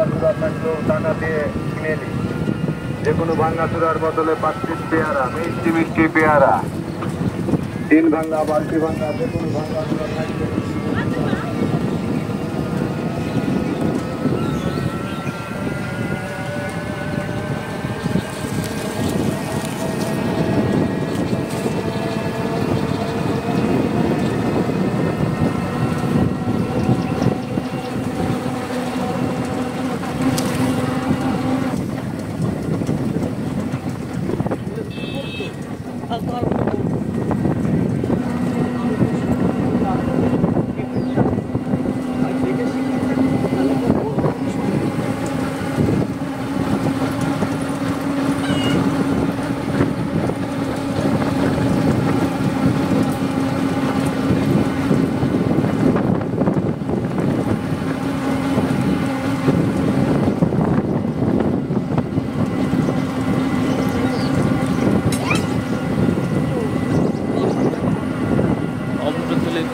ভাঙাচুরা থাকলেও টাকা দিয়ে কিনে নিই। যে কোনো ভাঙাচুরার বদলে 5 পিস পেয়ারা, মিষ্টি মিষ্টি পেয়ারা, 3 ভাঙা, বালতি ভাঙা, যে কোনো ভাঙাচুরা থাকলে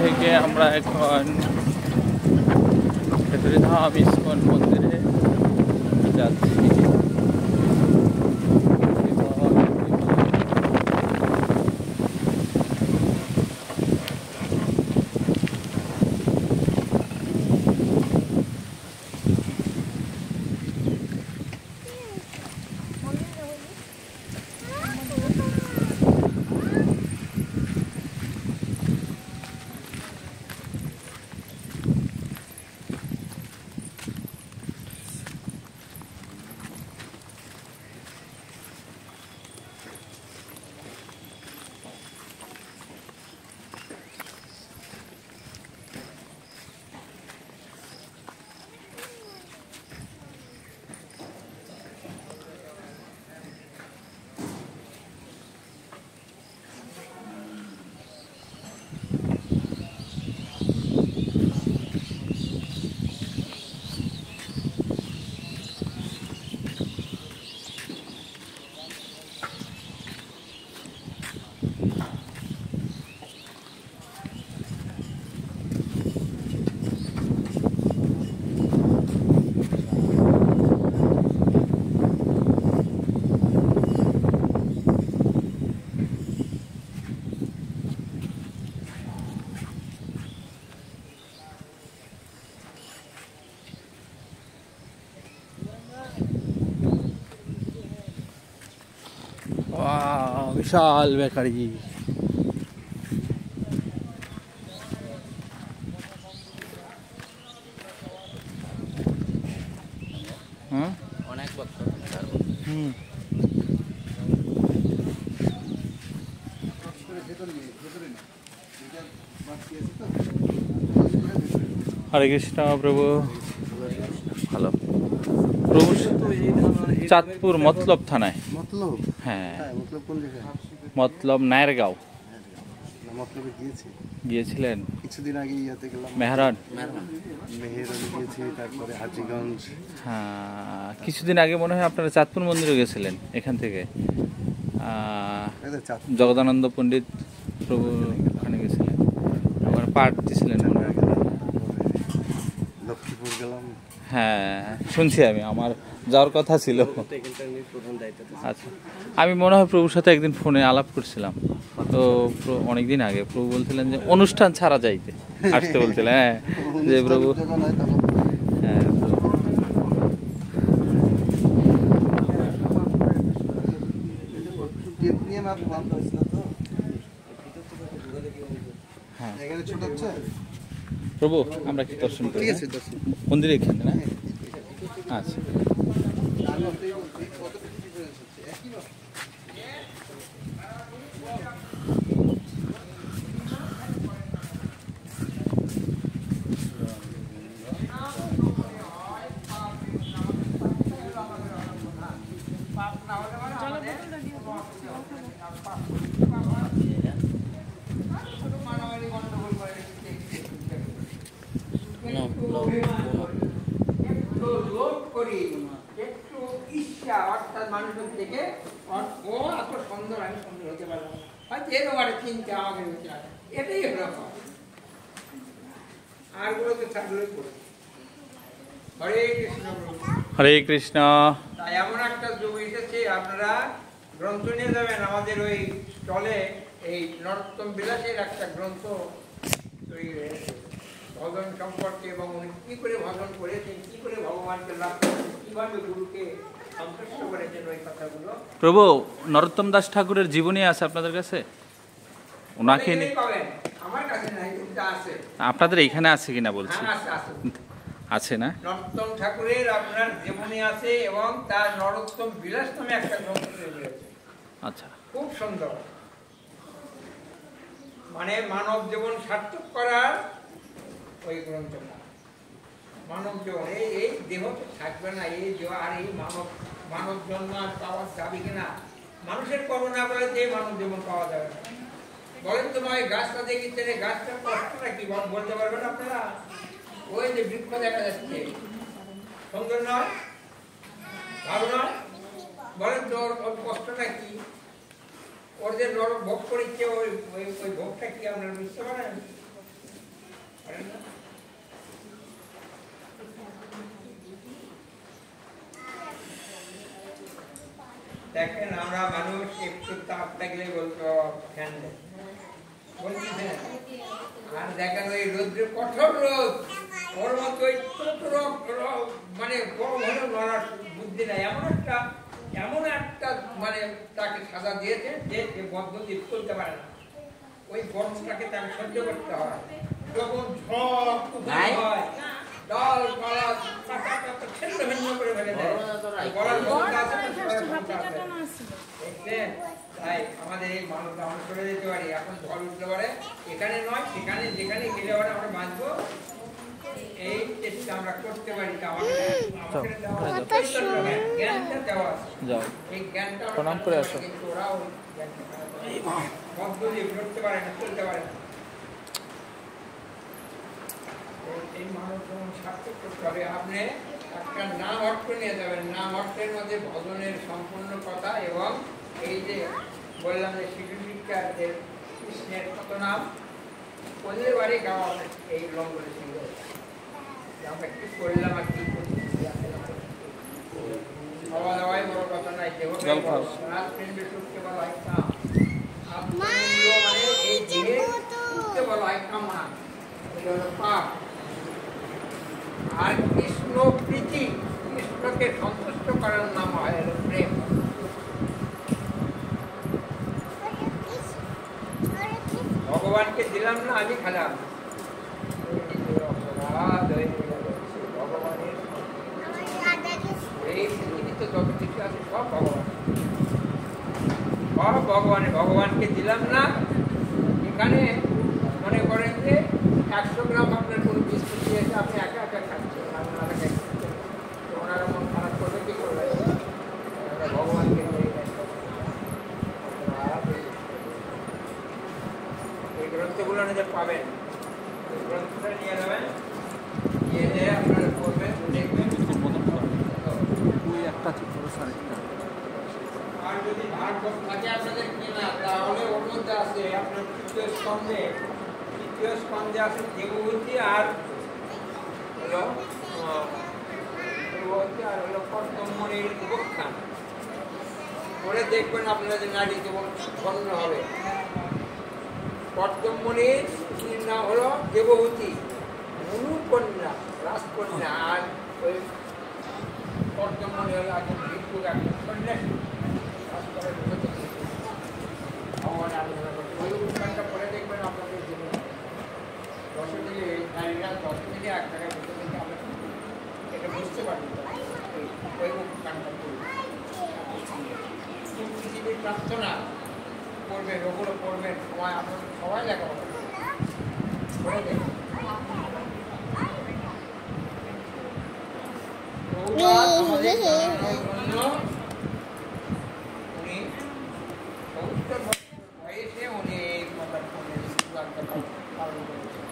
থেকে আমরা এখন ধাম ইস্কন মন্দিরে যাচ্ছি। विशाल बेकरी हरे कृष्ण प्रभु हेलो प्रभु চাঁদপুর মতলব থানায়। মতলব? হ্যাঁ। মতলব কোন জায়গায়? মতলব নায়ারগাঁও। মতলবে গিয়েছিলেন কিছুদিন আগে ইয়াতে গেলাম, মেহরান গিয়েছি, তারপরে হাজীগঞ্জ। হ্যাঁ, কিছুদিন আগে মনে হয় আপনারা চাঁদপুর মন্দিরে গেছিলেন এখান থেকে। জগদানন্দ পণ্ডিত প্রভু ওখানে গেছিলেন, ওখানে পাঠ দিয়েছিলেন। লক্ষ্মীপুর গেলাম। হ্যাঁ, শুনছি আমি, আমার যাওয়ার কথা ছিল। আচ্ছা, আমি মনে হয় প্রভুর সাথে একদিন ফোনে আলাপ করছিলাম, তো অনেকদিন আগে প্রভু বলছিলেন যে অনুষ্ঠান ছাড়া যাইতে আসতে বলছিলেন। হ্যাঁ, যে প্রভু হ্যাঁ প্রভু আমরা কি দর্শন করি? মন্দিরে এখানে না? আচ্ছা, মানুষের থেকে ও এত সুন্দর, আমি সুন্দর হতে পারবো হয়তো এরকম চিন্তা আমাকে হচ্ছে, এটাই হলো আর গুলো তো চাকরি করে। হরে কৃষ্ণ। হরে কৃষ্ণ। তাই এমন একটা যুগ এসেছে, আপনারা গ্রন্থ নিয়ে যাবেন। আমাদের ওই স্টলে এই নরোত্তম বিলাসের একটা গ্রন্থ তৈরি হয়েছে ভজন সম্পর্কে, এবং উনি কি করে ভজন করেছেন, কি করে ভগবানকে লাভ করেছেন, কিভাবে গুরুকে সন্তুষ্ট করেছেন, ওই কথাগুলো প্রভু নরোত্তম দাস ঠাকুরের জীবনী আছে আপনাদের কাছে? ওনাকে অনেকেই পাবেন, আমার কাছে নাই, কিন্তু আছে। আপনাদের এইখানে আছে কিনা বলছি। হ্যাঁ, আছে, আছে। আছে না? নরোত্তম ঠাকুরের আপনার জীবনী আছে, এবং তার নরোত্তম বিলাস নামে একটা গ্রন্থ তৈরি হয়েছে, আচ্ছা। খুব সুন্দর। মানে মানব জীবন সার্থক করার ওই গ্রন্থটা। মানব জীবন এই দেহ তো থাকবে না, এই দেহ আর এই মানব জন্ম আর পাওয়া যাবে কিনা? মানুষের কর্ম না করে যে মানব জীবন পাওয়া যাবে না। বলেন তো নয়, গাছটা দেখেছেন, এই গাছটার কষ্টটা কি বলতে পারবেন আপনারা? ওই যে বৃক্ষ দেখা যাচ্ছে, সুন্দর নয়, ভালো নয়? বলেন তো ওর কষ্টটা কি? ওর যে নরক ভোগ করেছে, ওই ভোগটা কি আপনারা বুঝতে পারেন? দেখেন, আমরা মানুষ একটু তাপ লাগলে বলতো ফ্যান দেয়, বলতেছেন। আর দেখেন ওই রোদ্রে, কঠোর রোদ, ওর মতো ওই মানে বড় ঘন নড়ার বুদ্ধি নাই। এমন একটা মানে তাকে সাজা দিয়েছে যে পদ্ধতি চলতে পারে না। ওই গরমটাকে তাকে সহ্য করতে হয়। যখন ঝড় তুফান হয়, ডাল পালা ছিন্ন ভিন্ন করে ফেলে দেয়। গলার ক্ষমতা আছে, দেখছেন? তাই আমাদের এই মানুষটা আমরা চলে যেতে পারি, এখন ঝড় উঠতে পারে, এখানে নয় সেখানে, যেখানে গেলে পরে আমরা বাঁচবো, এই চেষ্টা আমরা করতে পারি। জ্ঞানটা দেওয়া আছে, এই জ্ঞানটা প্রণাম করে আসো। কিন্তু ওরা ওই পদ্ধতি করতে পারে না, চলতে পারে না। এই মানুষ যেমন সার্থক করতে হবে। আপনি একটা নাম অর্থ নিয়ে যাবেন, নাম অর্থের মধ্যে ভজনের সম্পূর্ণ কথা, এবং এই যে বললাম যে শিক্ষার্থীর কৃষ্ণের কত নাম করলে বাড়ি গাওয়া, এই লঙ্গলে ছিল আমরা কি করলাম আর কি করছি, খাওয়া দাওয়াই বড় কথা নাই, দেহটাই বড়। রাজকেন্দ্রে সুখকে বলা হয় কাম, মানে এই দেহে সুখকে বলা হয় কামনা, এটা হলো পাপ। আর কৃষ্ণ প্রীতি, কৃষ্ণকে সন্তুষ্ট করার নাম হয় হলো প্রেম। ভগবানকে দিলাম না, আমি খেলাম, ভগবানের এই পৃথিবীতে যত কিছু আছে সব ভগবান, সব ভগবানের। ভগবানকে দিলাম না, এখানে মনে করেন যে 100 গ্রাম আপনার কোনো বিস্কুট দিয়েছে, আপনি একা একা খাচ্ছেন, ওনারা মন খারাপ করবে, কি করবে? ভগবানকে এই গ্রন্থগুলো যে পাবেন, ওই গ্রন্থটা নিয়ে যাবেন, নিয়ে যেয়ে আপনারা পড়বেন, দেখবেন। আর যদি ভাগবত থাকে আপনাদের কিনা, তাহলে ওর মধ্যে আছে আপনার তৃতীয় স্কন্ধে আছে দেবভূতি, আর হলো কর্তমণির উপাখ্যান। পরে দেখবেন আপনারা যে নারী জীবন বন্ধ হবে। কর্তমণির নাম হলো দেবভূতি, মনুকন্যা, রাজকন্যা, আর ওই কর্তমণি হলো একজন ভিক্ষুক, একজন সন্ন্যাসী, ভগবান আলোচনা করছে। ওই অনুষ্ঠানটা পরে দেখবেন আপনাদের জীবনে 10 থেকে নারীরা 10 থেকে 1 টাকা বসে থেকে আমরা এটা বুঝতে পারি। ওই অনুষ্ঠানটা পৃথিবীর প্রার্থনা করবেন, ওগুলো করবেন, সময় আপনার সবাই লেখাপড়া করে দেখবেন। আমাদের জন্য উনি 70 বছর বয়সে উনি এই পালন করেছেন।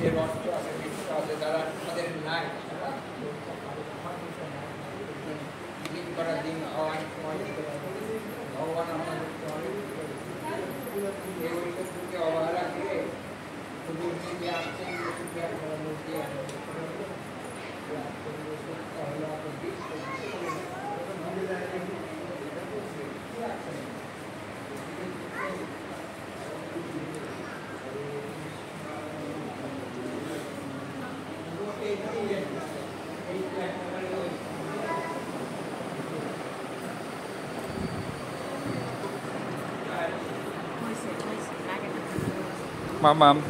যে রক্ত আছে, বৃক্ষ আছে, যারা তাদের নাই, দিন করার দিন খাওয়ার সময় দিতে পারে। ভগবান আমাদের অনেক এই ঐশ্বর্যকে অবহেলা করে Mom.